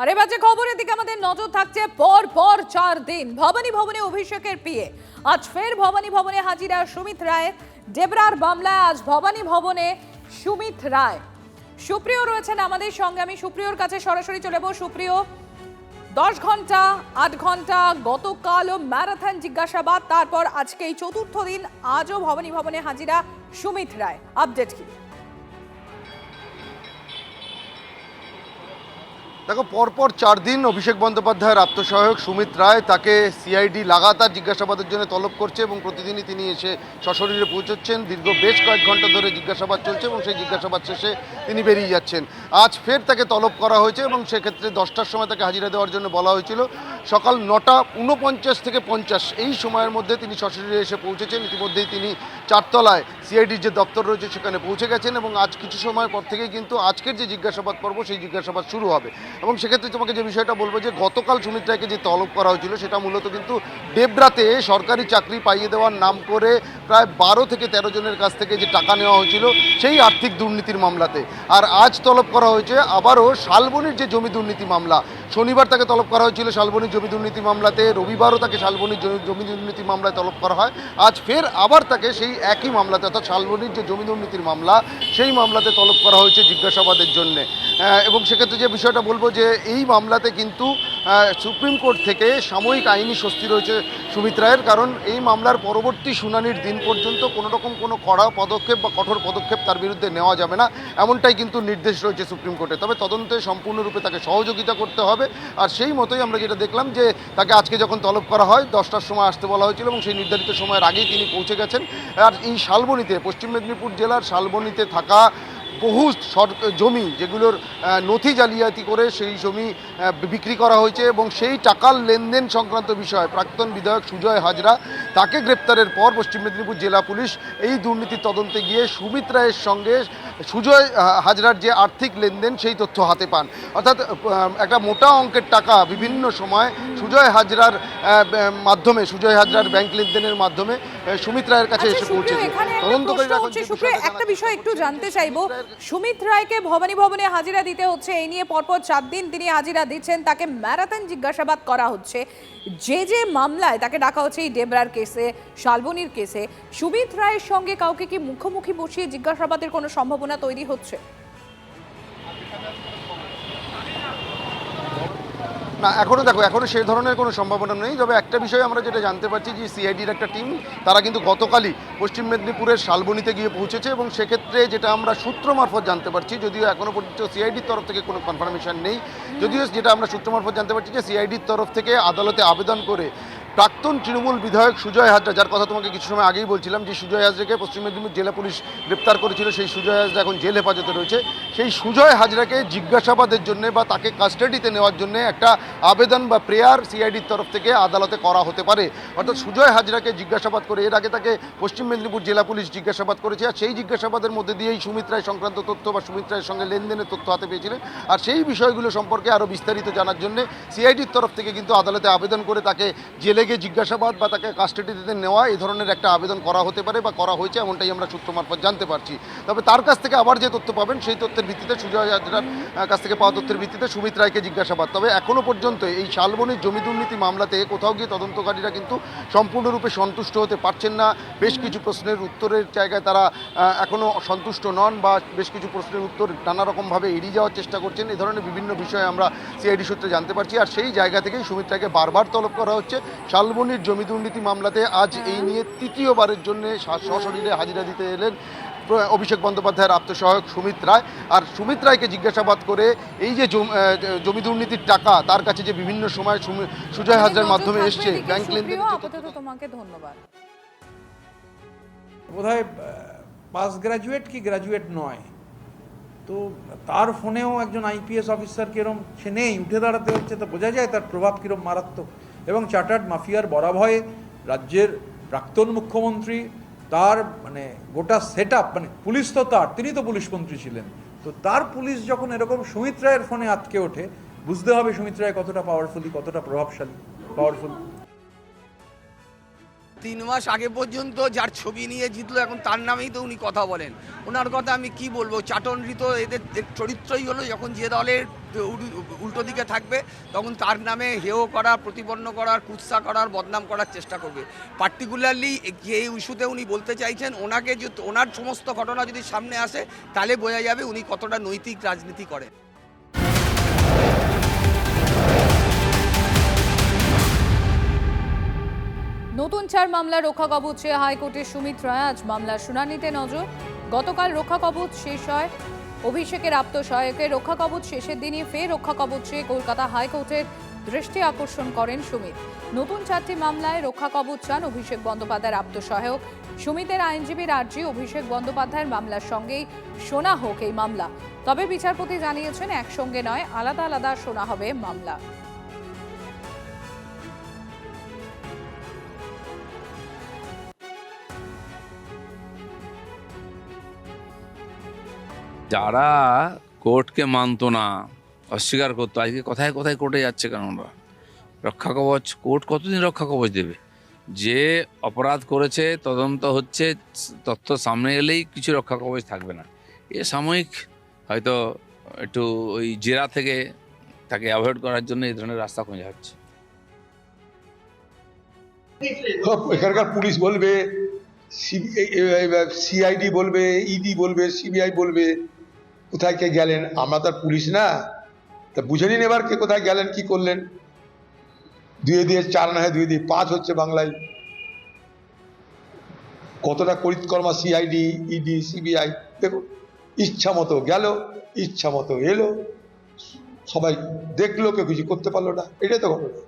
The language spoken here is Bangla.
আর এবার যে খবরের দিকে আমাদের নজর থাকছে, পর পর 4 দিন ভবানী ভবনে অভিষেকের পিয়ে। আজ ফের ভবানী ভবনে হাজিরা সুমিত রায়। ডেবরার মামলায় আজ ভবানী ভবনে সুমিত রায়। সুপ্রিয় রয়েছেন আমাদের সঙ্গে, আমি সুপ্রিয়র কাছে সরাসরি চলে যাব। সুপ্রিয়, 10 ঘন্টা 8 ঘন্টা গতকালও ম্যারাথন জিজ্ঞাসাবাদ, তারপর আজকে এই চতুর্থ দিন, আজও ভবানী ভবনে হাজিরা সুমিত রায়, আপডেট কি? দেখো, পরপর 4 দিন অভিষেক বন্দ্যোপাধ্যায়ের আত্মসহায়ক সুমিত রায়, তাকে সিআইডি লাগাতার জিজ্ঞাসাবাদের জন্য তলব করছে এবং প্রতিদিনই তিনি এসে সশরীরে পৌঁছচ্ছেন। দীর্ঘ বেশ কয়েক ঘন্টা ধরে জিজ্ঞাসাবাদ চলছে এবং সেই জিজ্ঞাসাবাদ শেষে তিনি বেরিয়ে যাচ্ছেন। আজ ফের তাকে তলব করা হয়েছে এবং সেক্ষেত্রে 10টার সময় তাকে হাজিরা দেওয়ার জন্য বলা হয়েছিল। সকাল 9:49 থেকে 50 এই সময়ের মধ্যে তিনি সশরীরে এসে পৌঁছেছেন। ইতিমধ্যেই তিনি 4 তলায় সিআইডির যে দপ্তর রয়েছে সেখানে পৌঁছে গেছেন এবং আজ কিছু সময় পর থেকেই কিন্তু আজকের যে জিজ্ঞাসাবাদ পর্ব সেই জিজ্ঞাসাবাদ শুরু হবে। এবং সেক্ষেত্রে তোমাকে যে বিষয়টা বলবো, যে গতকাল সুমিত রায়কে যে তলব করা হয়েছিল সেটা মূলত কিন্তু ডেবরাতে সরকারি চাকরি পাইয়ে দেওয়ার নাম করে প্রায় 12 থেকে 13 জনের কাছ থেকে যে টাকা নেওয়া হয়েছিল সেই আর্থিক দুর্নীতির মামলাতে। আর আজ তলব করা হয়েছে আবারও শালবনির যে জমি দুর্নীতি মামলা। শনিবার তাকে তলব করা হয়েছিল শালবনির জমি দুর্নীতি মামলাতে, রবিবারও তাকে শালবনির জমি দুর্নীতি মামলায় তলব করা হয়। আজ ফের আবার তাকে সেই একই মামলাতে, অর্থাৎ শালবনির যে জমি দুর্নীতির মামলা সেই মামলাতে তলব করা হয়েছে জিজ্ঞাসাবাদের জন্যে। এবং সেক্ষেত্রে যে বিষয়টা বলবো, যে এই মামলাতে কিন্তু সুপ্রিম কোর্ট থেকে সাময়িক আইনি স্বস্তি রয়েছে সুমিত রায়ের, কারণ এই মামলার পরবর্তী শুনানির দিন পর্যন্ত কোনো রকম কোনো কড়া পদক্ষেপ বা কঠোর পদক্ষেপ তার বিরুদ্ধে নেওয়া যাবে না, এমনটাই কিন্তু নির্দেশ রয়েছে সুপ্রিম কোর্টে। তবে তদন্তে সম্পূর্ণরূপে তাকে সহযোগিতা করতে হবে। আর সেই মতোই আমরা যেটা দেখলাম, যে তাকে আজকে যখন তলব করা হয় 10টার সময় আসতে বলা হয়েছিল এবং সেই নির্ধারিত সময়ের আগেই তিনি পৌঁছে গেছেন। আর এই শালবনিতে, পশ্চিম মেদিনীপুর জেলার শালবনিতে থাকা বহু জমি, যেগুলোর নথি জালিয়াতি করে সেই জমি বিক্রি করা হয়েছে এবং সেই টাকার লেনদেন সংক্রান্ত বিষয় প্রাক্তন বিধায়ক সুজয় হাজরা, তাকে গ্রেপ্তারের পর পশ্চিম মেদিনীপুর জেলা পুলিশ এই দুর্নীতির তদন্তে গিয়ে সুমিত রায়ের সঙ্গে সুজয় হাজরার যে আর্থিক লেনদেন সেই তথ্য হাতে পান। অর্থাৎ একটা মোটা অঙ্কের টাকা বিভিন্ন সময় সুজয় হাজরার মাধ্যমে, সুজয় হাজরার ব্যাংক লেনদেনের মাধ্যমে সুমিত রায়ের কাছে এসে পৌঁছেছে। একটা বিষয় একটু জানতে চাইবো, সুমিত রায়কে ভবানী ভবনে হাজিরা দিতে হচ্ছে, এই নিয়ে পরপর 4 দিন তিনি হাজিরা দিচ্ছেন, তাকে ম্যারাথন জিজ্ঞাসাবাদ করা হচ্ছে। যে মামলায় তাকে ডাকা হচ্ছে, এই ডেবরার কেসে, শালবনির কেসে, সুমিত রায়ের সঙ্গে কাউকে কি মুখোমুখি বসিয়ে জিজ্ঞাসাবাদের কোনো সম্ভাবনা তৈরি হচ্ছে? না, এখনো সেই ধরনের কোনো সম্ভাবনা নেই। তবে একটা বিষয় আমরা যেটা জানতে পারছি, যে সিআইডির একটা টিম, তারা কিন্তু গতকালই পশ্চিম মেদিনীপুরের শালবনিতে গিয়ে পৌঁছেছে এবং সেক্ষেত্রে যেটা আমরা সূত্র মারফত জানতে পারছি, যদিও এখনো পর্যন্ত সিআইডির তরফ থেকে কোনো কনফার্মেশন নেই, যদিও যেটা আমরা সূত্র মারফত জানতে পারছি, যে সিআইডির তরফ থেকে আদালতে আবেদন করে প্রাক্তন তৃণমূল বিধায়ক সুজয় হাজরা, যার কথা তোমাকে কিছু সময় আগেই বলছিলাম, যে সুজয় হাজরাকে পশ্চিম মেদিনীপুর জেলা পুলিশ গ্রেপ্তার করেছিল, সেই সুজয় হাজরা এখন জেল হেফাজতে রয়েছে, সেই সুজয় হাজরাকে জিজ্ঞাসাবাদের জন্য বা তাকে কাস্টাডিতে নেওয়ার জন্য একটা আবেদন বা প্রেয়ার সিআইডির তরফ থেকে আদালতে করা হতে পারে। অর্থাৎ সুজয় হাজরাকে জিজ্ঞাসাবাদ করে, এর আগে তাকে পশ্চিম মেদিনীপুর জেলা পুলিশ জিজ্ঞাসাবাদ করেছে, আর সেই জিজ্ঞাসাবাদের মধ্যে দিয়েই সুমিত রায় সংক্রান্ত তথ্য বা সুমিত রায়ের সঙ্গে লেনদেনের তথ্য হাতে পেয়েছিলেন। আর সেই বিষয়গুলো সম্পর্কে আরও বিস্তারিত জানার জন্য সিআইডির তরফ থেকে কিন্তু আদালতে আবেদন করে তাকে জেলে গিয়ে জিজ্ঞাসাবাদ বা তাকে কাস্টাডিতে নেওয়া, এই ধরনের একটা আবেদন করা হতে পারে বা করা হয়েছে, এমনটাই আমরা সূত্র মারফত জানতে পারছি। তবে তার কাছ থেকে আবার যে তথ্য পাবেন সেই তথ্যের ভিত্তিতে, সুজয় হাজরার কাছ থেকে পাওয়া তথ্যের ভিত্তিতে সুমিত রায়কে জিজ্ঞাসাবাদ। তবে এখনও পর্যন্ত এই শালবনির জমি দুর্নীতি মামলাতে কোথাও গিয়ে তদন্তকারীরা কিন্তু সম্পূর্ণরূপে সন্তুষ্ট হতে পারছেন না। বেশ কিছু প্রশ্নের উত্তরের জায়গায় তারা এখনও সন্তুষ্ট নন বা বেশ কিছু প্রশ্নের উত্তর নানা রকমভাবে এড়িয়ে যাওয়ার চেষ্টা করছেন। এই ধরনের বিভিন্ন বিষয়ে আমরা সিআইডি সূত্রে জানতে পারছি। আর সেই জায়গা থেকেই সুমিত রায়কে বারবার তলব করা হচ্ছে। শালবনির জমি দুর্নীতি মামলাতে আজ এই নিয়ে তৃতীয়বারের জন্য সশরীরে হাজিরা দিতে এলেন অভিষেক বন্দ্যোপাধ্যায়ের আত্মসহায়ক সুমিত রায়। আর সুমিত রায়কে জিজ্ঞাসাবাদ করে এই যে জমি দুর্নীতির টাকা তার কাছে যে বিভিন্ন সময় সুজয় হাজরার মাধ্যমে এসছে ব্যাংক লেনদেন। তোমাকে ধন্যবাদ। বোধহয় পাস গ্রাজুয়েট কি গ্রাজুয়েট নয়, তো তার ফোনেও একজন আইপিএস অফিসার কিরম, সে নেই, উঠে দাঁড়াতে হচ্ছে, তো বোঝা যায় তার প্রভাব কিরম মারাত্মক। এবং চার্টার্ড মাফিয়ার বরাভয়ে রাজ্যের প্রাক্তন মুখ্যমন্ত্রী, তার মানে গোটা সেট আপ, মানে পুলিশ তো তিনি তো পুলিশ মন্ত্রী ছিলেন, তো তার পুলিশ যখন এরকম সুমিত রায়ের ফোনে আটকে ওঠে, বুঝতে হবে সুমিত রায় কতটা কতটা পাওয়ারফুল। 3 মাস আগে পর্যন্ত যার ছবি নিয়ে জিতলো, এখন তার নামেই তো উনি কথা বলেন। ওনার কথা আমি কি বলবো, চাটনৃত এদের চরিত্রই হলো, যখন যে দলের উল্টো দিকে থাকবে, তখন তার নামে হেয় করার, প্রতিপন্ন করার, কুৎসা করার, বদনাম করার চেষ্টা করবে। পার্টিকুলারলি যে ইস্যুতে উনি বলতে চাইছেন, ওনাকে যে ওনার সমস্ত ঘটনা যদি সামনে আসে তাহলে বোঝা যাবে উনি কতটা নৈতিক রাজনীতি করেন। নতুন 4 মামলা রক্ষা কবচ চেয়ে হাইকোর্টে সুমিত রায়। আজ মামলার শুনানিতে নজর। গতকাল রক্ষা কবচ শেষ হয়। অভিষেকের আত্মসহায়কের রক্ষা কবচ শেষের দিনই ফের রক্ষা কবচ চেয়ে কলকাতা হাইকোর্টের দৃষ্টি আকর্ষণ করেন সুমিত। নতুন 4টি মামলায় রক্ষা কবচ চান অভিষেক বন্দ্যোপাধ্যায়ের আত্মসহায়ক। সুমিতের আইনজীবীর আর্জি অভিষেক বন্দ্যোপাধ্যায়ের মামলার সঙ্গেই শোনা হোক এই মামলা। তবে বিচারপতি জানিয়েছেন একসঙ্গে নয়, আলাদা আলাদা শোনা হবে মামলা। যারা কোর্টকে মানতো না, অস্বীকার করতো, আজকে কোথায় কোথায় কোর্টে যাচ্ছে কেন? ওরা রক্ষা কবচ, কোর্ট কতদিন রক্ষা কবচ দেবে? যে অপরাধ করেছে তদন্ত হচ্ছে, তথ্য সামনে এলেই কিছু রক্ষা কবচ থাকবে না। এ সাময়িক হয়তো একটু ওই জেরা থেকে তাকে অ্যাভয়েড করার জন্য এই ধরনের রাস্তা খোঁজা হচ্ছে। এখানকার পুলিশ বলবে, সিআইডি বলবে, ইডি বলবে, সিবিআই বলবে কোথায় কে গেলেন। আমরা তো আর পুলিশ না, তা বুঝে নিন এবার কে কোথায় গেলেন, কি করলেন। 2 দিয়ে 4 না হয় 2 দিয়ে 5 হচ্ছে বাংলায়। কতটা করিতকর্মা সিআইডি, ইডি, সিবিআই। দেখুন, ইচ্ছা মতো গেল, ইচ্ছা মতো এলো, সবাই দেখলো, কেউ কিছু করতে পারলো না। এটাই তো ঘটনা।